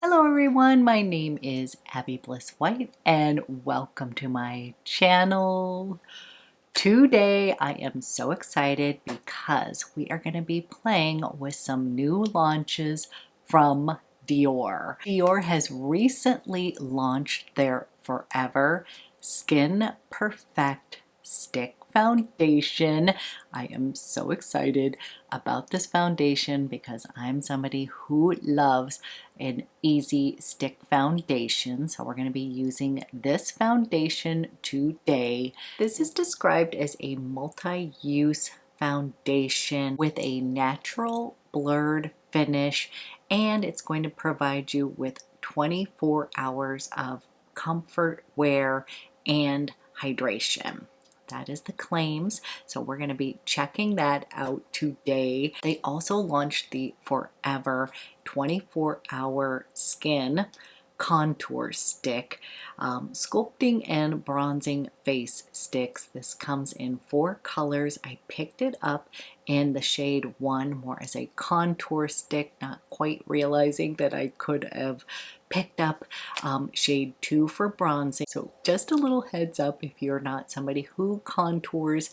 Hello everyone, my name is Abby Bliss White and welcome to my channel. Today I am so excited because we are going to be playing with some new launches from Dior. Dior has recently launched their Forever Skin Perfect Stick Foundation. I am so excited about this foundation because I'm somebody who loves an easy stick foundation. So we're going to be using this foundation today. This is described as a multi-use foundation with a natural blurred finish, and it's going to provide you with 24 hours of comfort wear and hydration. That is the claims, so we're going to be checking that out today. They also launched the Forever 24-hour skin contour stick, sculpting and bronzing face sticks. This comes in 4 colors. I picked it up in the shade 1 more as a contour stick, not quite realizing that I could have picked up shade 2 for bronzing. So just a little heads up, if you're not somebody who contours,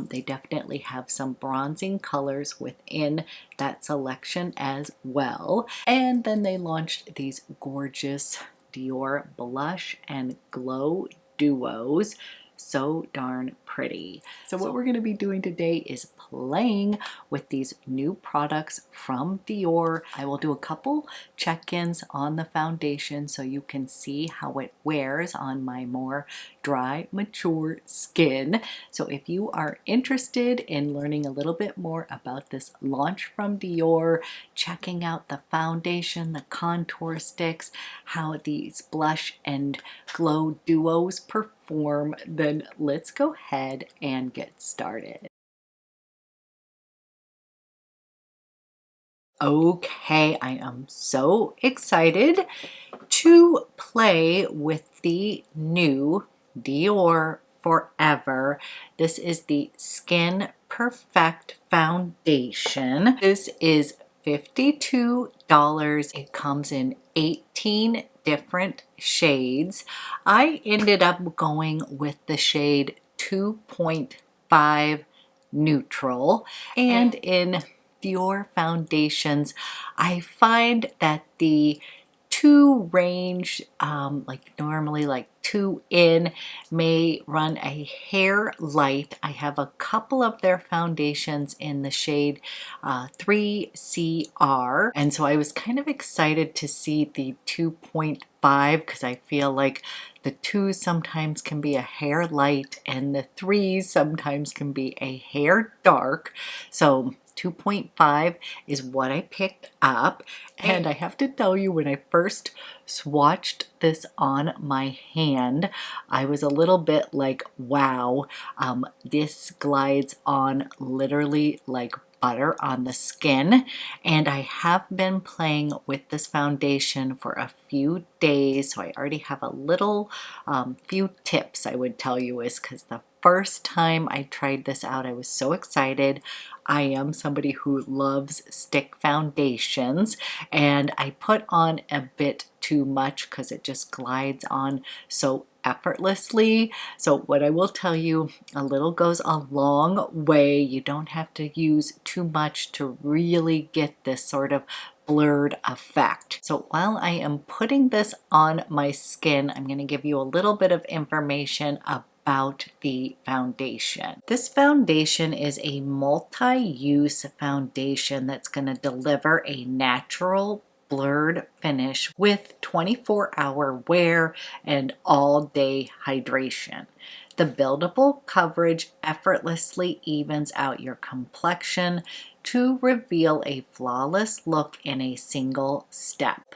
they definitely have some bronzing colors within that selection as well. And then they launched these gorgeous Dior blush and glow duos. So darn pretty. So what we're going to be doing today is playing with these new products from Dior. I will do a couple check-ins on the foundation so you can see how it wears on my more dry, mature skin. So if you are interested in learning a little bit more about this launch from Dior, checking out the foundation, the contour sticks, how these blush and glow duos perform, then let's go ahead and get started. Okay, I am so excited to play with the new Dior Forever. This is the Skin Perfect Foundation. This is $52. It comes in 18 different shades. I ended up going with the shade 2.5 Neutral, and in Dior foundations, I find that the 2 range, like normally like 2 in, may run a hair light. I have a couple of their foundations in the shade 3CR, and so I was kind of excited to see the 2.5 because I feel like the 2 sometimes can be a hair light and the 3 sometimes can be a hair dark. So 2.5 is what I picked up, and I have to tell you, when I first swatched this on my hand, I was a little bit like, wow, this glides on literally like butter on the skin. And I have been playing with this foundation for a few days, so I already have a little few tips I would tell you, is because the first time I tried this out, I was so excited. I am somebody who loves stick foundations, and I put on a bit too much because it just glides on so effortlessly. So what I will tell you, a little goes a long way. You don't have to use too much to really get this sort of blurred effect. So while I am putting this on my skin, I'm going to give you a little bit of information about the foundation. This foundation is a multi-use foundation that's going to deliver a natural blurred finish with 24-hour wear and all-day hydration. The buildable coverage effortlessly evens out your complexion to reveal a flawless look in a single step.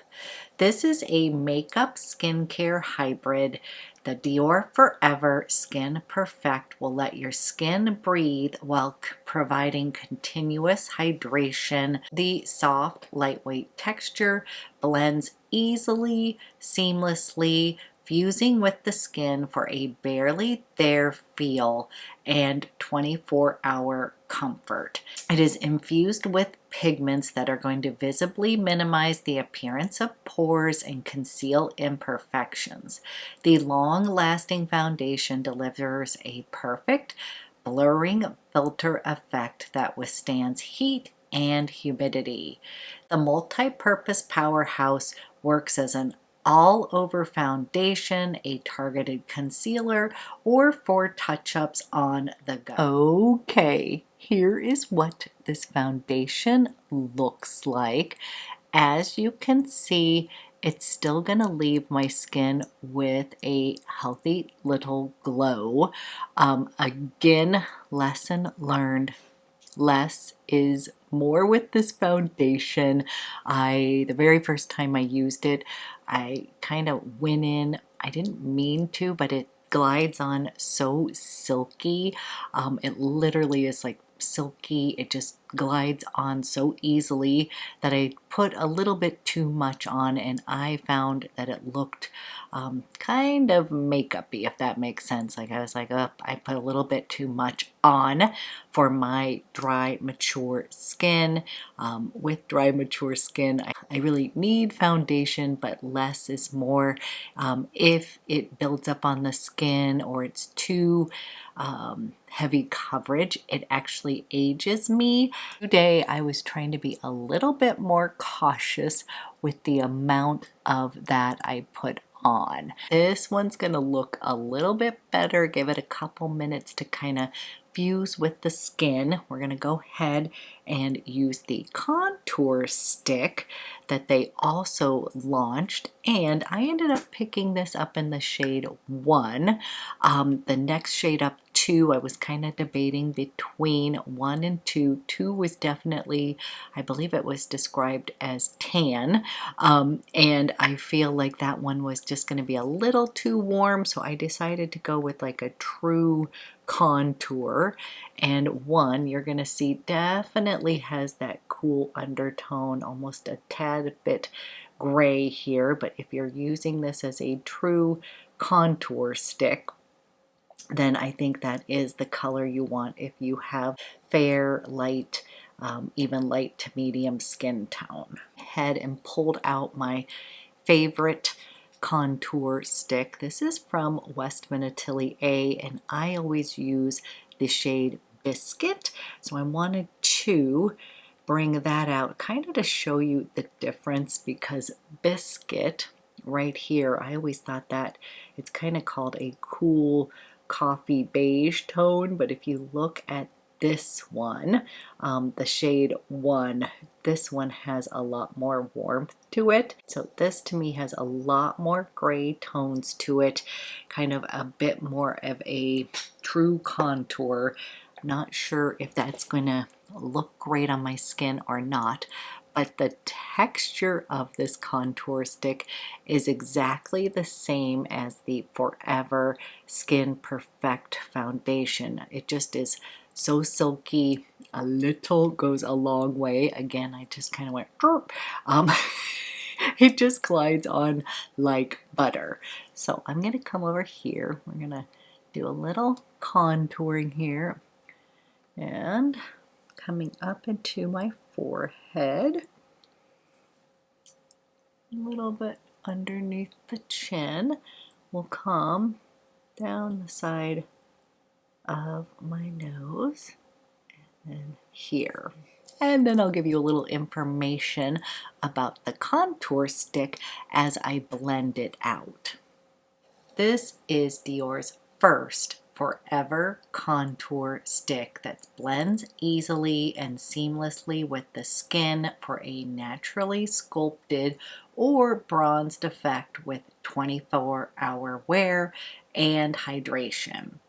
This is a makeup skincare hybrid. The Dior Forever Skin Perfect will let your skin breathe while providing continuous hydration. The soft, lightweight texture blends easily, seamlessly, fusing with the skin for a barely there feel and 24-hour comfort. It is infused with pigments that are going to visibly minimize the appearance of pores and conceal imperfections. The long-lasting foundation delivers a perfect blurring filter effect that withstands heat and humidity. The multi-purpose powerhouse works as an all-over foundation, a targeted concealer, or for touch-ups on the go. Okay, here is what this foundation looks like. As you can see, it's still going to leave my skin with a healthy little glow. Again, lesson learned. Less is more with this foundation. The very first time I used it, I kind of went in, I didn't mean to, but it glides on so silky. It literally is like silky. It just glides on so easily that I put a little bit too much on, and I found that it looked kind of makeupy, if that makes sense. Like I was like, oh, I put a little bit too much on for my dry, mature skin. With dry, mature skin, I really need foundation, but less is more. If it builds up on the skin or it's too heavy coverage, it actually ages me. Today I was trying to be a little bit more cautious with the amount of that I put on. This one's gonna look a little bit better. Give it a couple minutes to kind of fuse with the skin. We're gonna go ahead and use the contour stick that they also launched, and I ended up picking this up in the shade 1. The next shade up, 2, I was kind of debating between 1 and 2. 2 was definitely, I believe it was described as tan, and I feel like that one was just going to be a little too warm, so I decided to go with like a true contour. And 1, you're going to see, definitely has that cool undertone, almost a tad bit gray here, but if you're using this as a true contour stick, then I think that is the color you want if you have fair, light, even light to medium skin tone. Head and pulled out my favorite contour stick. This is from Westman Atelier A, and I always use the shade Biscuit, so I wanted to bring that out kind of to show you the difference, because Biscuit right here, I always thought that it's kind of called a cool coffee beige tone, but if you look at this one, the shade 1, this one has a lot more warmth to it. So this to me has a lot more gray tones to it, kind of a bit more of a true contour. Not sure if that's going to look great on my skin or not, but the texture of this contour stick is exactly the same as the Forever Skin Perfect foundation. It just is so silky. A little goes a long way. Again, I just kind of went it just glides on like butter. So I'm going to come over here. We're going to do a little contouring here, and coming up into my forehead, a little bit underneath the chin. We'll come down the side of my nose and here. And then I'll give you a little information about the contour stick as I blend it out. This is Dior's first Forever contour stick that blends easily and seamlessly with the skin for a naturally sculpted or bronzed effect with 24-hour wear and hydration.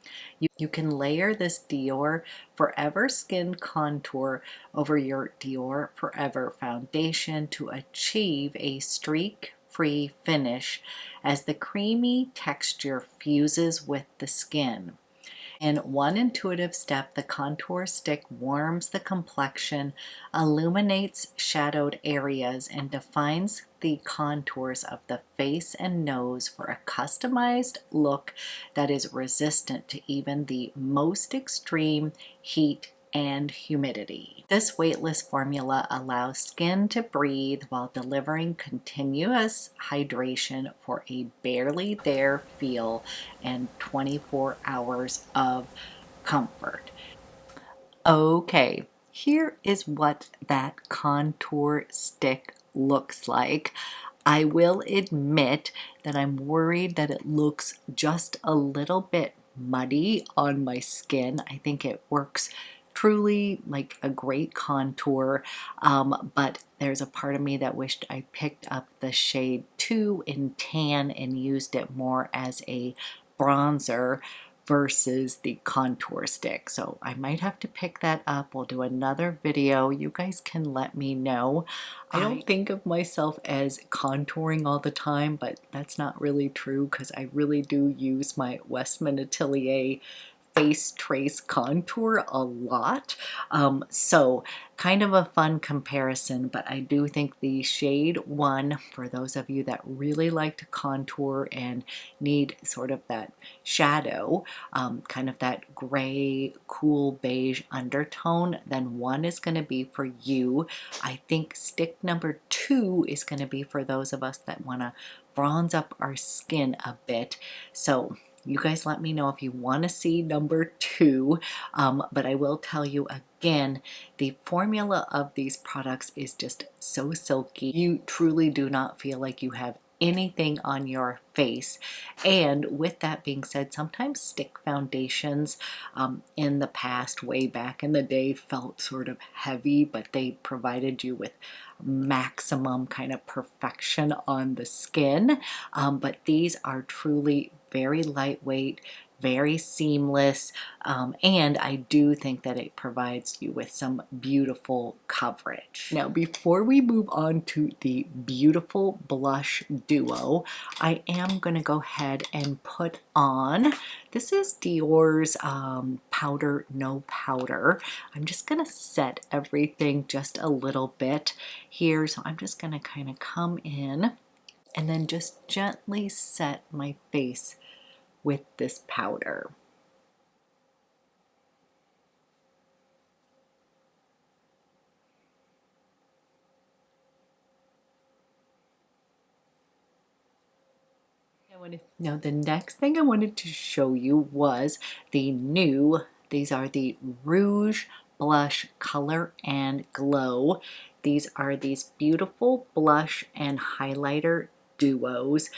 You can layer this Dior Forever Skin Contour over your Dior Forever foundation to achieve a streak-free finish as the creamy texture fuses with the skin. In one intuitive step, the contour stick warms the complexion, illuminates shadowed areas, and defines the contours of the face and nose for a customized look that is resistant to even the most extreme heat and humidity. This weightless formula allows skin to breathe while delivering continuous hydration for a barely there feel and 24 hours of comfort. Okay, here is what that contour stick looks like. I will admit that I'm worried that it looks just a little bit muddy on my skin. I think it works truly like a great contour, but there's a part of me that wished I picked up the shade 2 in tan and used it more as a bronzer versus the contour stick. So I might have to pick that up. We'll do another video. You guys can let me know. I don't think of myself as contouring all the time, but that's not really true because I really do use my Westman Atelier face trace contour a lot. So kind of a fun comparison, but I do think the shade 1, for those of you that really like to contour and need sort of that shadow, kind of that gray, cool beige undertone, then 1 is going to be for you. I think stick number 2 is going to be for those of us that want to bronze up our skin a bit. So you guys let me know if you want to see number 2, but I will tell you again, the formula of these products is just so silky. You truly do not feel like you have anything on your face. And with that being said, sometimes stick foundations in the past, way back in the day, felt sort of heavy, but they provided you with maximum kind of perfection on the skin. But these are truly very lightweight, very seamless, and I do think that it provides you with some beautiful coverage. Now, before we move on to the beautiful blush duo, I am going to go ahead and put on, this is Dior's Powder No Powder. I'm just going to set everything just a little bit here, so I'm just going to kind of come in and then just gently set my face with this powder. Now the next thing I wanted to show you was the new, these are the Rouge Blush Color and Glow. These are these beautiful blush and highlighter duos.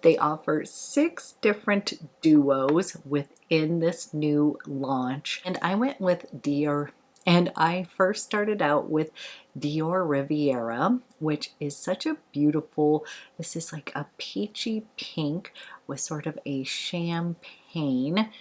They offer 6 different duos within this new launch, and I went with Dior, and I first started out with DIORIVIERA, which is such a beautiful, this is like a peachy pink with sort of a champagne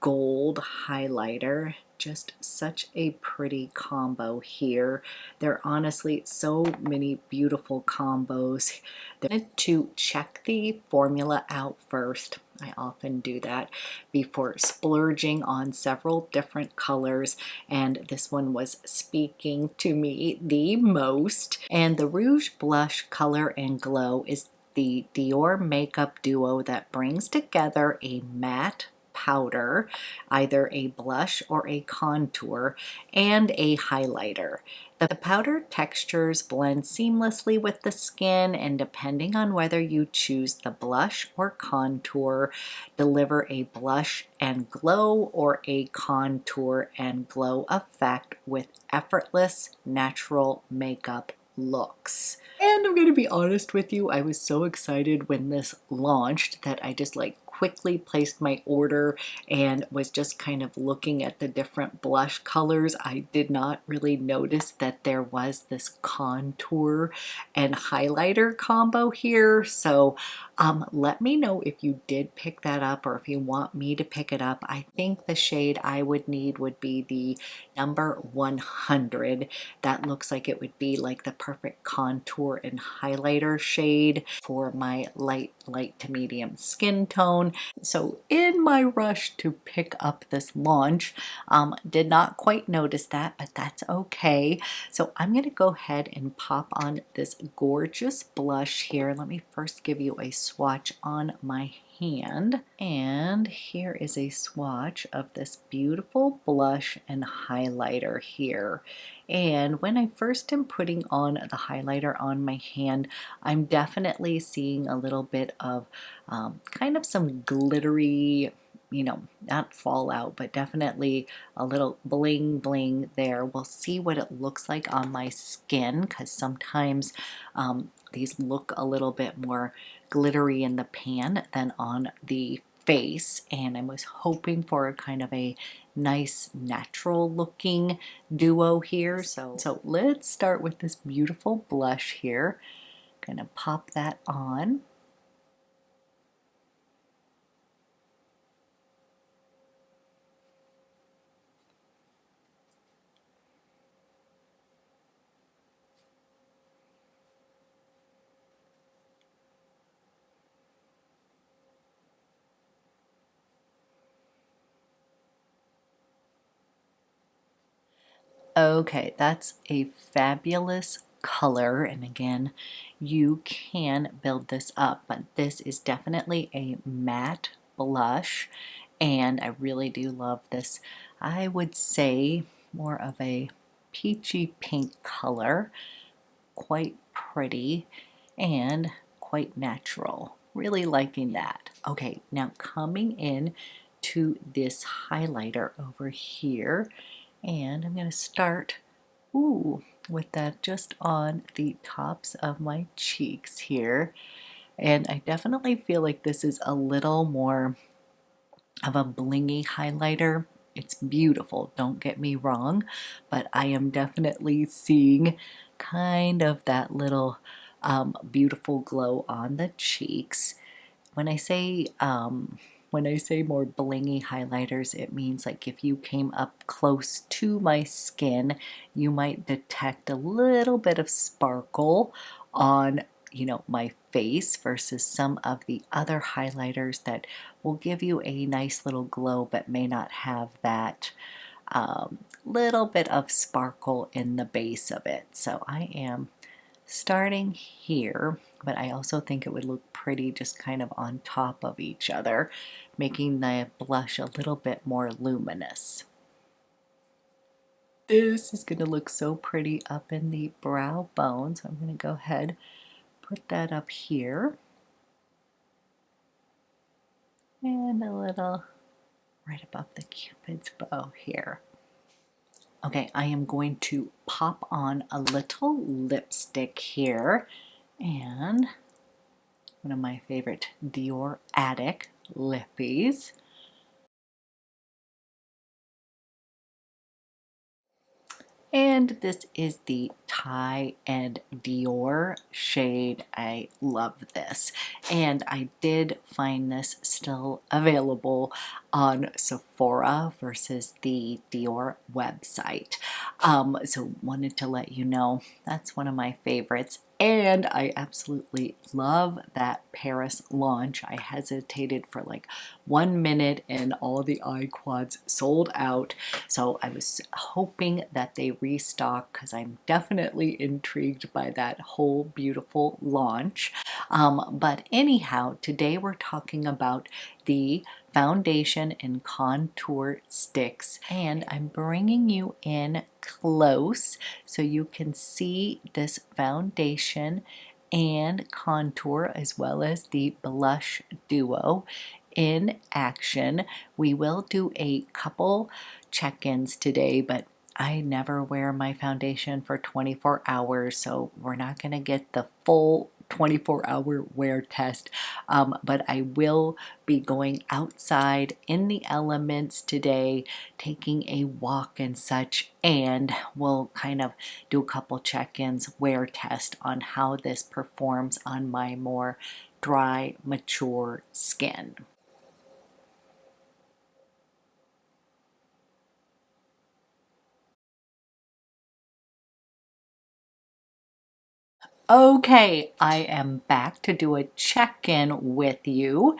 gold highlighter. Just such a pretty combo here. There are honestly so many beautiful combos. I wanted to check the formula out first. I often do that before splurging on several different colors, and this one was speaking to me the most. And the Rouge Blush Color and Glow is the Dior makeup duo that brings together a matte powder, either a blush or a contour, and a highlighter. The powder textures blend seamlessly with the skin, and depending on whether you choose the blush or contour, deliver a blush and glow or a contour and glow effect with effortless natural makeup looks. And I'm going to be honest with you, I was so excited when this launched that I just like quickly placed my order and was just kind of looking at the different blush colors. I did not really notice that there was this contour and highlighter combo here. So let me know if you did pick that up or if you want me to pick it up. I think the shade I would need would be the number 100. That looks like it would be like the perfect contour and highlighter shade for my light to medium skin tone. So in my rush to pick up this launch, did not quite notice that, but that's okay. So I'm going to go ahead and pop on this gorgeous blush here. Let me first give you a swatch on my hand. And here is a swatch of this beautiful blush and highlighter here. And when I first am putting on the highlighter on my hand, I'm definitely seeing a little bit of kind of some glittery, you know, not fallout, but definitely a little bling bling there. We'll see what it looks like on my skin, because sometimes these look a little bit more glittery in the pan than on the face, and I was hoping for a kind of a nice natural looking duo here. So let's start with this beautiful blush here. Gonna pop that on. Okay, that's a fabulous color, and again, you can build this up, but this is definitely a matte blush, and I really do love this. I would say more of a peachy pink color, quite pretty and quite natural. Really liking that. Okay, now coming in to this highlighter over here, and I'm going to start with that just on the tops of my cheeks here. And I definitely feel like this is a little more of a blingy highlighter. It's beautiful, don't get me wrong, but I am definitely seeing kind of that little beautiful glow on the cheeks. When I say more blingy highlighters, it means like if you came up close to my skin, you might detect a little bit of sparkle on, you know, my face versus some of the other highlighters that will give you a nice little glow but may not have that little bit of sparkle in the base of it. So I am starting here, but I also think it would look pretty just kind of on top of each other, making the blush a little bit more luminous. This is going to look so pretty up in the brow bone, so I'm going to go ahead, put that up here, and a little right above the Cupid's bow here. Okay, I am going to pop on a little lipstick here, and one of my favorite Dior Addict lippies. And this is the Tie and Dior shade. I love this. And I did find this still available on Sephora versus the Dior website. So wanted to let you know that's one of my favorites. And I absolutely love that Paris launch. I hesitated for like 1 minute and all the eye quads sold out. So I was hoping that they restock because I'm definitely intrigued by that whole beautiful launch. But anyhow, today we're talking about the foundation and contour sticks, and I'm bringing you in close so you can see this foundation and contour as well as the blush duo in action. We will do a couple check-ins today, but I never wear my foundation for 24 hours, so we're not going to get the full 24-hour wear test, but I will be going outside in the elements today, taking a walk and such, and we'll kind of do a couple check-ins, wear test on how this performs on my more dry, mature skin. Okay, I am back to do a check-in with you.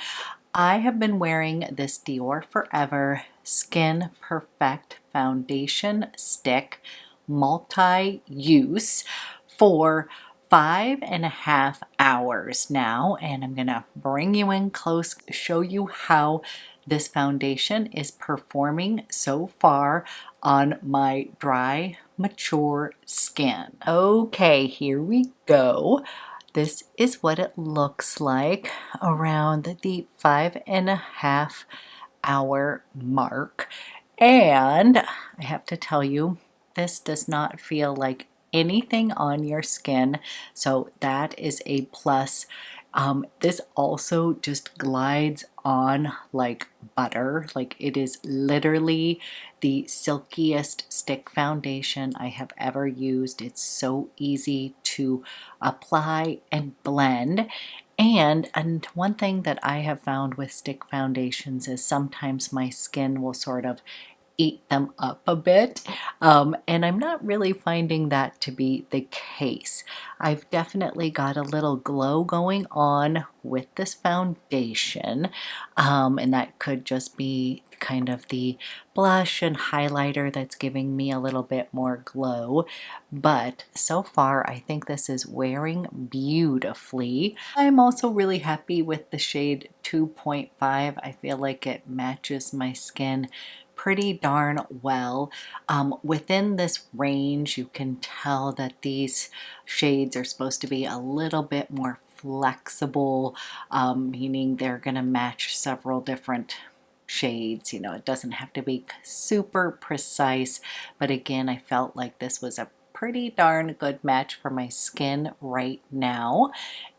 I have been wearing this DiorForever Skin Perfect Foundation Stick multi-use for 5.5 hours now, and I'm gonna bring you in close, show you how this foundation is performing so far on my dry, mature skin. Okay, here we go. This is what it looks like around the 5.5 hour mark. And I have to tell you, this does not feel like anything on your skin, so that is a plus. This also just glides on like butter. Like, it is literally the silkiest stick foundation I have ever used. It's so easy to apply and blend. And one thing that I have found with stick foundations is sometimes my skin will sort of eat them up a bit. And I'm not really finding that to be the case. I've definitely got a little glow going on with this foundation, and that could just be kind of the blush and highlighter that's giving me a little bit more glow. But so far, I think this is wearing beautifully. I'm also really happy with the shade 2.5. I feel like it matches my skin pretty darn well. Within this range, you can tell that these shades are supposed to be a little bit more flexible, meaning they're going to match several different shades. You know, it doesn't have to be super precise, but again, I felt like this was a pretty darn good match for my skin right now.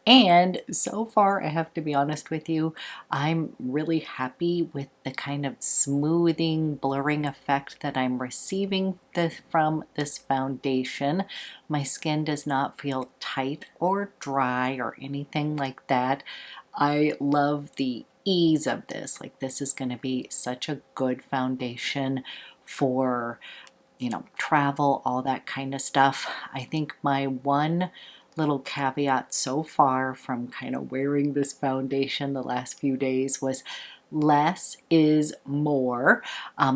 And so far, I have to be honest with you, I'm really happy with the kind of smoothing, blurring effect that I'm receiving from this foundation. My skin does not feel tight or dry or anything like that. I love the ease of this. Like, this is going to be such a good foundation for, you know, travel, all that kind of stuff. I think my one little caveat so far from kind of wearing this foundation the last few days was less is more.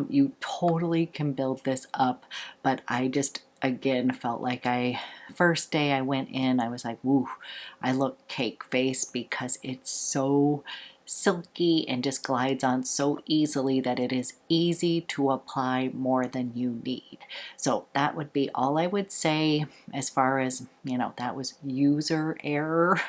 You totally can build this up, but I just again felt like first day I went in, I was like, woo, I look cake face because it's so silky and just glides on so easily that it is easy to apply more than you need. So that would be all I would say as far as, you know, that was user error.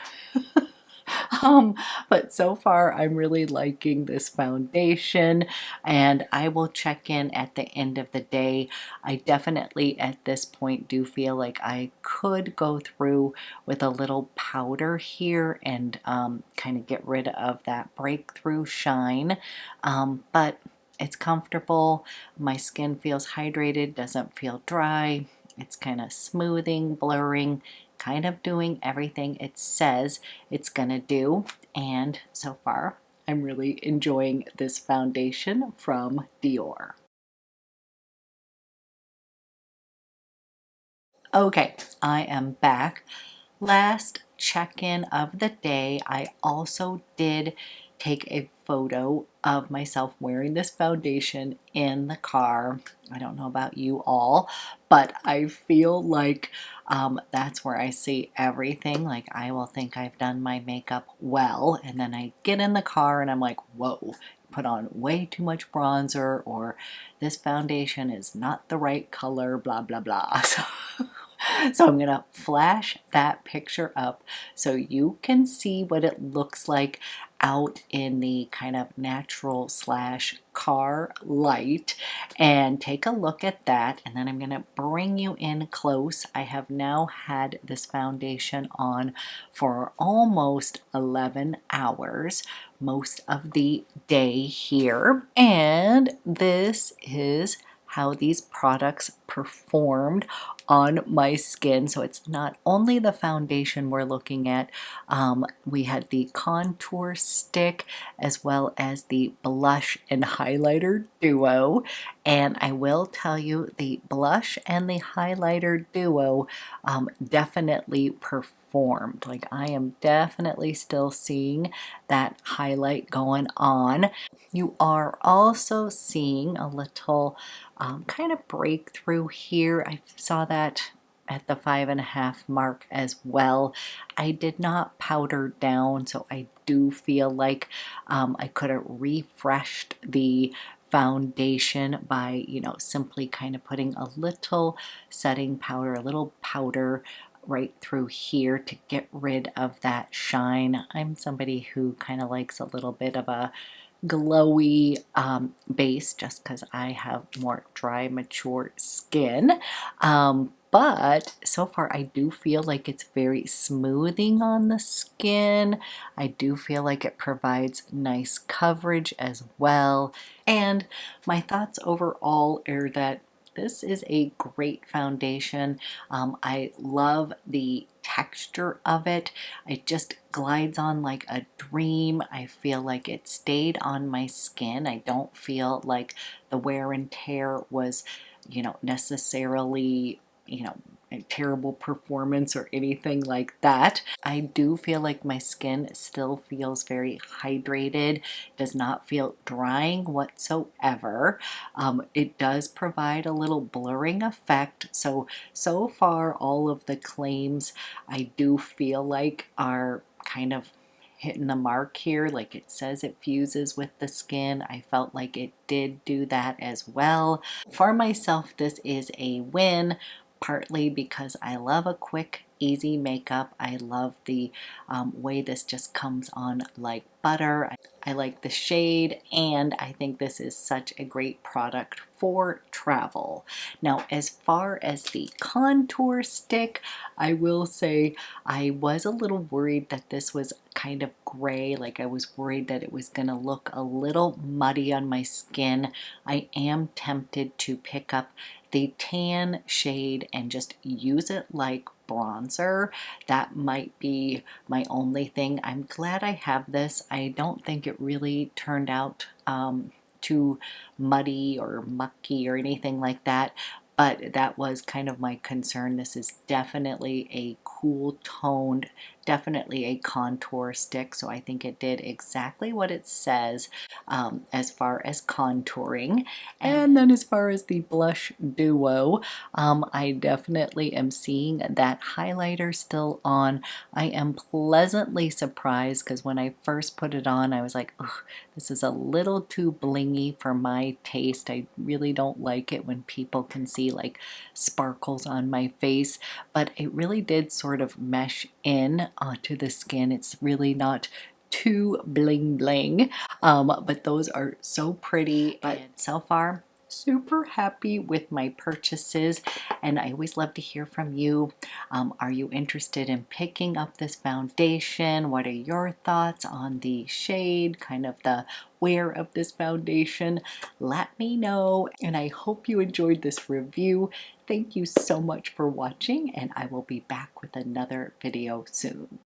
But so far I'm really liking this foundation, and I will check in at the end of the day. I definitely at this point do feel like I could go through with a little powder here and kind of get rid of that breakthrough shine, but it's comfortable. My skin feels hydrated, doesn't feel dry. It's kind of smoothing, blurring, kind of doing everything it says it's gonna do. And so far, I'm really enjoying this foundation from Dior. Okay, I am back. Last check-in of the day, I also did take a photo of myself wearing this foundation in the car. I don't know about you all, but I feel like that's where I see everything. Like, I will think I've done my makeup well, and then I get in the car and I'm like, whoa, put on way too much bronzer, or this foundation is not the right color, blah, blah, blah. So I'm gonna flash that picture up so you can see what it looks like out in the kind of natural slash car light, and take a look at that. And then I'm gonna bring you in close. I have now had this foundation on for almost 11 hours, most of the day here, and this is how these products performed on my skin. So it's not only the foundation we're looking at, we had the contour stick as well as the blush and highlighter duo. And I will tell you, the blush and the highlighter duo definitely performed. Like, I am definitely still seeing that highlight going on. You are also seeing a little kind of breakthrough here. I saw that at the 5.5 mark as well. I did not powder down, so I do feel like I could have refreshed the foundation by, you know, simply kind of putting a little setting powder, a little powder right through here to get rid of that shine. I'm somebody who kind of likes a little bit of a glowy base just because I have more dry, mature skin. But so far I do feel like it's very smoothing on the skin. I do feel like it provides nice coverage as well. And my thoughts overall are that this is a great foundation. I love the texture of it. It just glides on like a dream. I feel like it stayed on my skin. I don't feel like the wear and tear was, you know, necessarily, you know, a terrible performance or anything like that. I do feel like my skin still feels very hydrated, does not feel drying whatsoever. It does provide a little blurring effect. So far, all of the claims I do feel like are kind of hitting the mark here. Like it says it fuses with the skin. I felt like it did do that as well. For myself, this is a win, partly because I love a quick, easy makeup. I love the way this just comes on like butter. I like the shade, and I think this is such a great product for travel. Now, as far as the contour stick, I will say I was a little worried that this was kind of gray. Like I was worried that it was going to look a little muddy on my skin. I am tempted to pick up the tan shade and just use it like bronzer. That might be my only thing. I'm glad I have this. I don't think it really turned out too muddy or mucky or anything like that, but that was kind of my concern. This is definitely a cool toned, definitely a contour stick, so I think it did exactly what it says as far as contouring. And then as far as the blush duo, I definitely am seeing that highlighter still on. I am pleasantly surprised because when I first put it on, I was like, ugh, this is a little too blingy for my taste. I really don't like it when people can see like sparkles on my face, but it really did sort of mesh in onto the skin. It's really not too bling bling, but those are so pretty. But so far, super happy with my purchases, and I always love to hear from you. Are you interested in picking up this foundation? What are your thoughts on the shade, kind of the wear of this foundation? Let me know, and I hope you enjoyed this review. Thank you so much for watching, and I will be back with another video soon.